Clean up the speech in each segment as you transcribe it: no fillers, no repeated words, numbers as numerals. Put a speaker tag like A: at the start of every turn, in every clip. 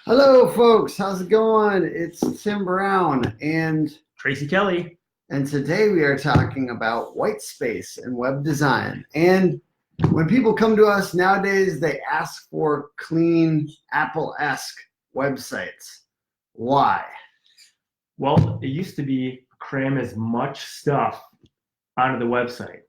A: Hello, folks. How's it going? It's Tim Brown, and
B: Tracy Kelly.
A: today we are talking about white space and web design. And when people come to us nowadays, they ask for clean, Apple-esque websites. Why?
B: Well, it used to be cram as much stuff onto the website.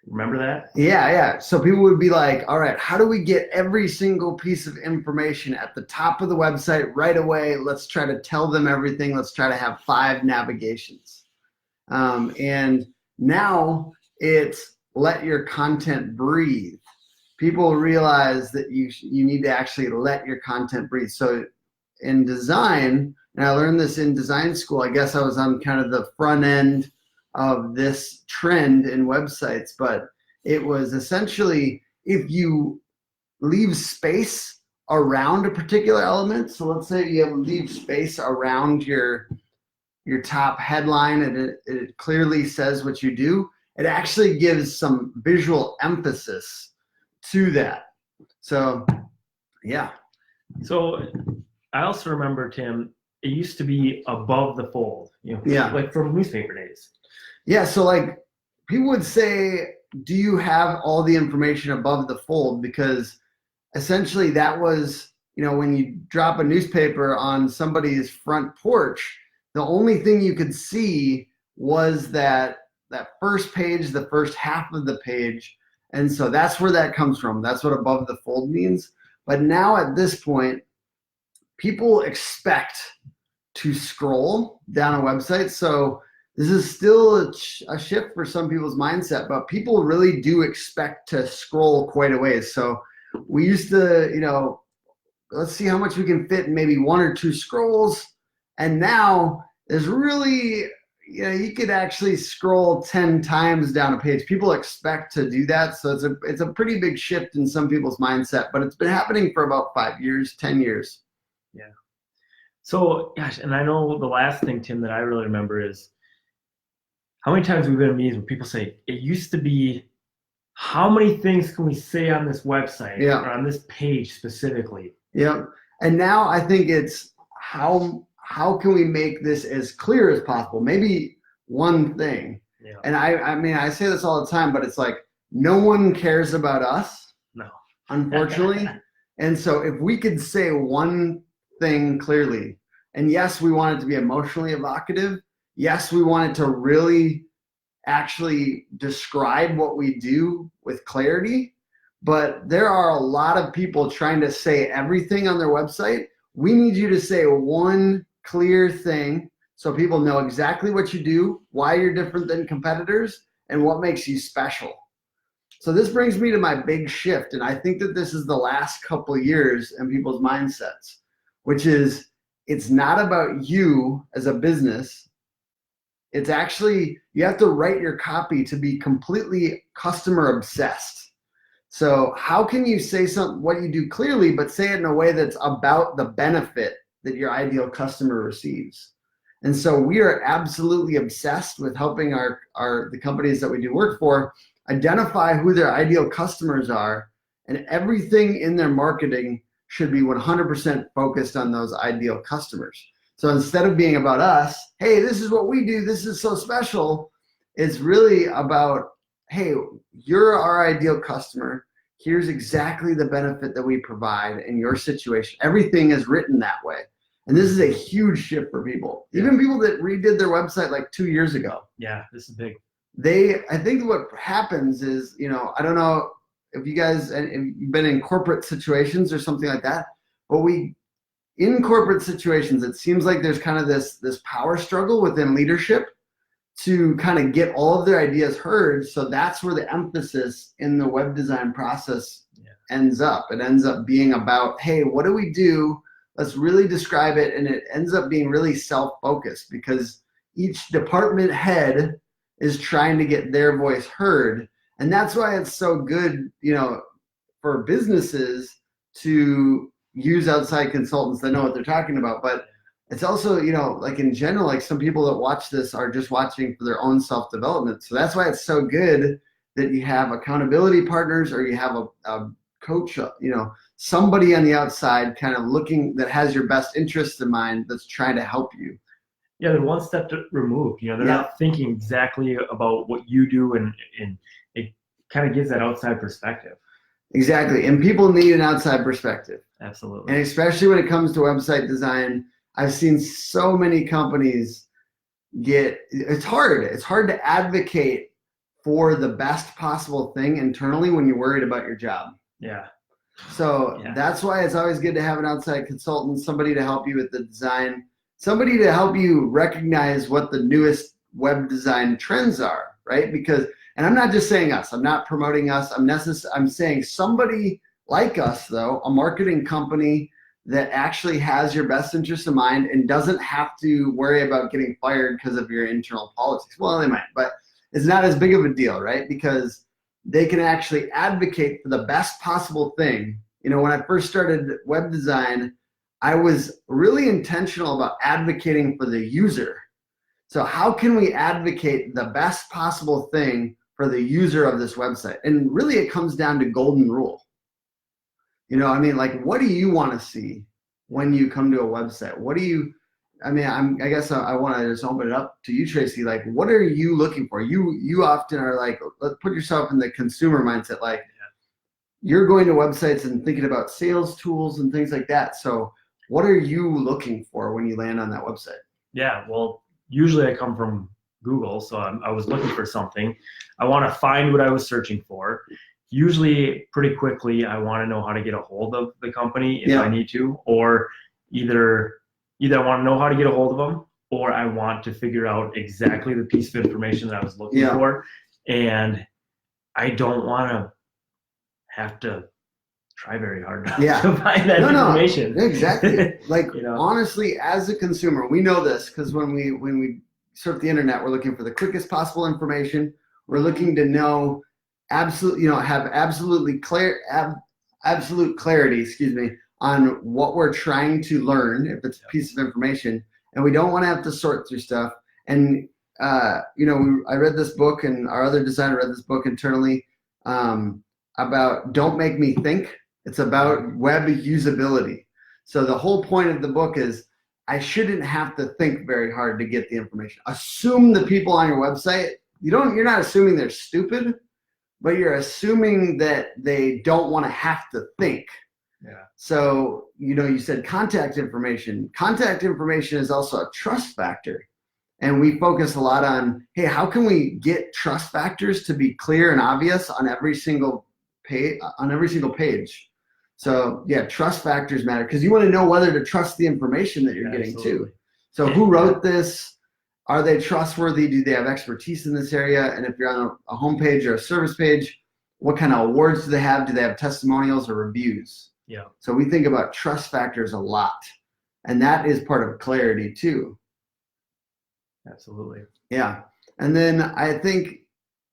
B: Remember that?
A: Yeah. So people would be like, all right, how do we get every single piece of information at the top of the website right away? Let's try to tell them everything. Let's try to have 5 navigations. And now it's let your content breathe. People realize that you need to actually let your content breathe. So in design, and I learned this in design school, I guess I was on kind of the front end of this trend in websites, but it was essentially if you leave space around a particular element. So let's say you leave space around your top headline and it clearly says what you do, it actually gives some visual emphasis to that. So yeah.
B: So I also remember, Tim, it used to be above the fold, like from newspaper days.
A: Yeah, so like people would say, do you have all the information above the fold? Because essentially that was, when you drop a newspaper on somebody's front porch, the only thing you could see was that first page, the first half of the page. And so that's where that comes from. That's what above the fold means. But now at this point, people expect to scroll down a website. So this is still a shift for some people's mindset, but people really do expect to scroll quite a ways. So we used to, let's see how much we can fit in maybe 1 or 2 scrolls. And now there's really, you could actually scroll 10 times down a page. People expect to do that. So it's a pretty big shift in some people's mindset, but it's been happening for about 5 years, 10 years.
B: Yeah. So, gosh, and I know the last thing, Tim, that I really remember is how many times we've been in meetings where people say, it used to be, how many things can we say on this website or on this page specifically?
A: Yeah. And now I think it's how can we make this as clear as possible? Maybe one thing. Yeah. And I mean, I say this all the time, but it's like, no one cares about us.
B: No.
A: Unfortunately. And so if we could say one thing clearly, and yes, we want it to be emotionally evocative. Yes, we want it to really actually describe what we do with clarity, but there are a lot of people trying to say everything on their website. We need you to say one clear thing so people know exactly what you do, why you're different than competitors, and what makes you special. So this brings me to my big shift, and I think that this is the last couple of years in people's mindsets, which is it's not about you as a business. It's actually, you have to write your copy to be completely customer obsessed. So how can you say what you do clearly, but say it in a way that's about the benefit that your ideal customer receives? And so we are absolutely obsessed with helping the companies that we do work for identify who their ideal customers are, and everything in their marketing should be 100% focused on those ideal customers. So instead of being about us, hey, this is what we do, this is so special, it's really about, hey, you're our ideal customer. Here's exactly the benefit that we provide in your situation. Everything is written that way. And this is a huge shift for people. Yeah. Even people that redid their website like 2 years ago.
B: Yeah, this is big.
A: I think what happens is, I don't know if you've been in corporate situations or something like that, but in corporate situations, it seems like there's kind of this power struggle within leadership to kind of get all of their ideas heard. So that's where the emphasis in the web design process ends up. It ends up being about, hey, what do we do? Let's really describe it. And it ends up being really self-focused because each department head is trying to get their voice heard. And that's why it's so good, for businesses to use outside consultants that know what they're talking about. But it's also, like in general, like some people that watch this are just watching for their own self-development. So that's why it's so good that you have accountability partners or you have a coach, somebody on the outside kind of looking that has your best interests in mind that's trying to help you.
B: Yeah, they're one step removed. They're not thinking exactly about what you do, and it kind of gives that outside perspective.
A: Exactly, and people need an outside perspective.
B: Absolutely.
A: And especially when it comes to website design, I've seen so many companies it's hard to advocate for the best possible thing internally when you're worried about your job.
B: Yeah.
A: So that's why it's always good to have an outside consultant, somebody to help you with the design, somebody to help you recognize what the newest web design trends are, right? And I'm not just saying us, I'm not promoting us, I'm saying somebody like us though, a marketing company that actually has your best interest in mind and doesn't have to worry about getting fired because of your internal politics. Well, they might, but it's not as big of a deal, right? Because they can actually advocate for the best possible thing. When I first started web design, I was really intentional about advocating for the user. So how can we advocate the best possible thing for the user of this website? And really it comes down to golden rule. What do you want to see when you come to a website? I guess I want to just open it up to you, Tracy. What are you looking for? You often are let's put yourself in the consumer mindset. You're going to websites and thinking about sales tools and things like that. So what are you looking for when you land on that website?
B: Yeah, well, usually I come from Google. So I was looking for something. I want to find what I was searching for. Usually pretty quickly, I want to know how to get a hold of the company if I need to, or either I want to know how to get a hold of them, or I want to figure out exactly the piece of information that I was looking for. And I don't want to have to try very hard to find that information.
A: No, exactly. Honestly, as a consumer, we know this because when we surf the internet, we're looking for the quickest possible information. We're looking to know have absolute clarity, on what we're trying to learn, if it's a piece of information, and we don't want to have to sort through stuff. And I read this book, and our other designer read this book internally about Don't Make Me Think. It's about web usability. So the whole point of the book is I shouldn't have to think very hard to get the information. Assume the people on your website, you're not assuming they're stupid, but you're assuming that they don't want to have to think.
B: Yeah.
A: So, you said contact information. Contact information is also a trust factor. And we focus a lot on, hey, how can we get trust factors to be clear and obvious on every single page? So, trust factors matter because you want to know whether to trust the information that you're getting too. So, who wrote this? Are they trustworthy? Do they have expertise in this area? And if you're on a homepage or a service page, what kind of awards do they have? Do they have testimonials or reviews?
B: Yeah.
A: So we think about trust factors a lot. And that is part of clarity too.
B: Absolutely.
A: Yeah. And then I think,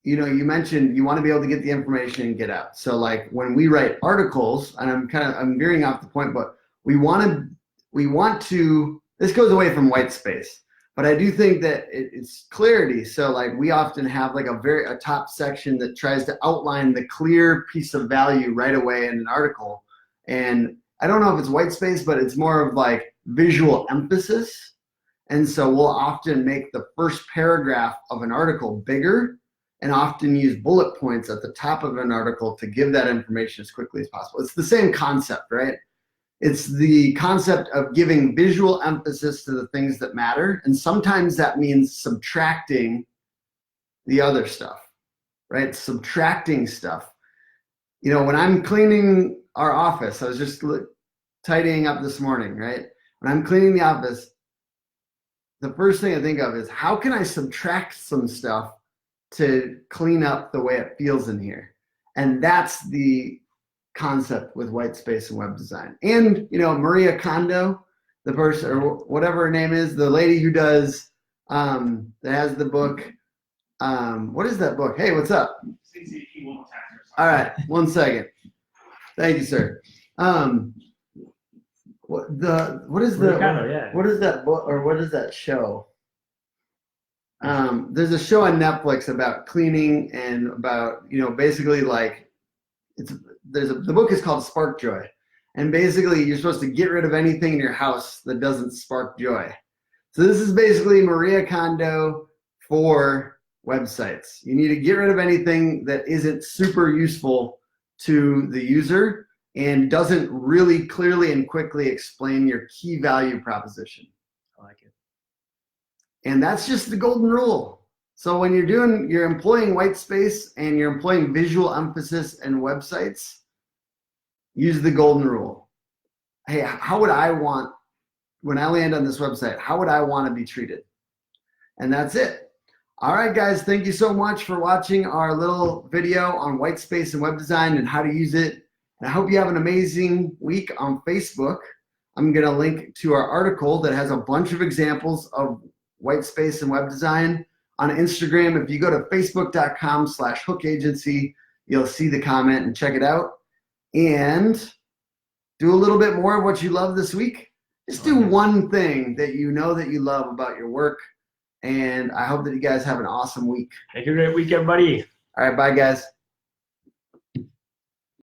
A: you mentioned you want to be able to get the information and get out. So when we write articles, and I'm veering off the point, but we want to, this goes away from white space. But I do think that it's clarity. So we often have a top section that tries to outline the clear piece of value right away in an article. And I don't know if it's white space, but it's more of visual emphasis. And so we'll often make the first paragraph of an article bigger and often use bullet points at the top of an article to give that information as quickly as possible. It's the same concept, right? It's the concept of giving visual emphasis to the things that matter. And sometimes that means subtracting the other stuff, right? Subtracting stuff. When I'm cleaning our office, I was just tidying up this morning, right? When I'm cleaning the office, the first thing I think of is how can I subtract some stuff to clean up the way it feels in here? And that's the concept with white space and web design. And Maria Kondo, the person or whatever her name is, the lady who does that has the book. What is that book? Hey, what's up? All right, 1 second. Thank you, sir. What is that book or what is that show? There's a show on Netflix about cleaning and about basically the book is called Spark Joy. And basically you're supposed to get rid of anything in your house that doesn't spark joy. So this is basically Maria Kondo for websites. You need to get rid of anything that isn't super useful to the user and doesn't really clearly and quickly explain your key value proposition.
B: I like it.
A: And that's just the golden rule. So when you're employing white space and you're employing visual emphasis in websites, use the golden rule. Hey, how would I want, when I land on this website, how would I want to be treated? And that's it. All right, guys, thank you so much for watching our little video on white space and web design and how to use it. And I hope you have an amazing week on Facebook. I'm going to link to our article that has a bunch of examples of white space and web design. On Instagram, if you go to facebook.com/hookagency, you'll see the comment and check it out. And do a little bit more of what you love this week. Just do one thing that you know that you love about your work. And I hope that you guys have an awesome week.
B: Make it a great week, everybody.
A: All right, bye, guys.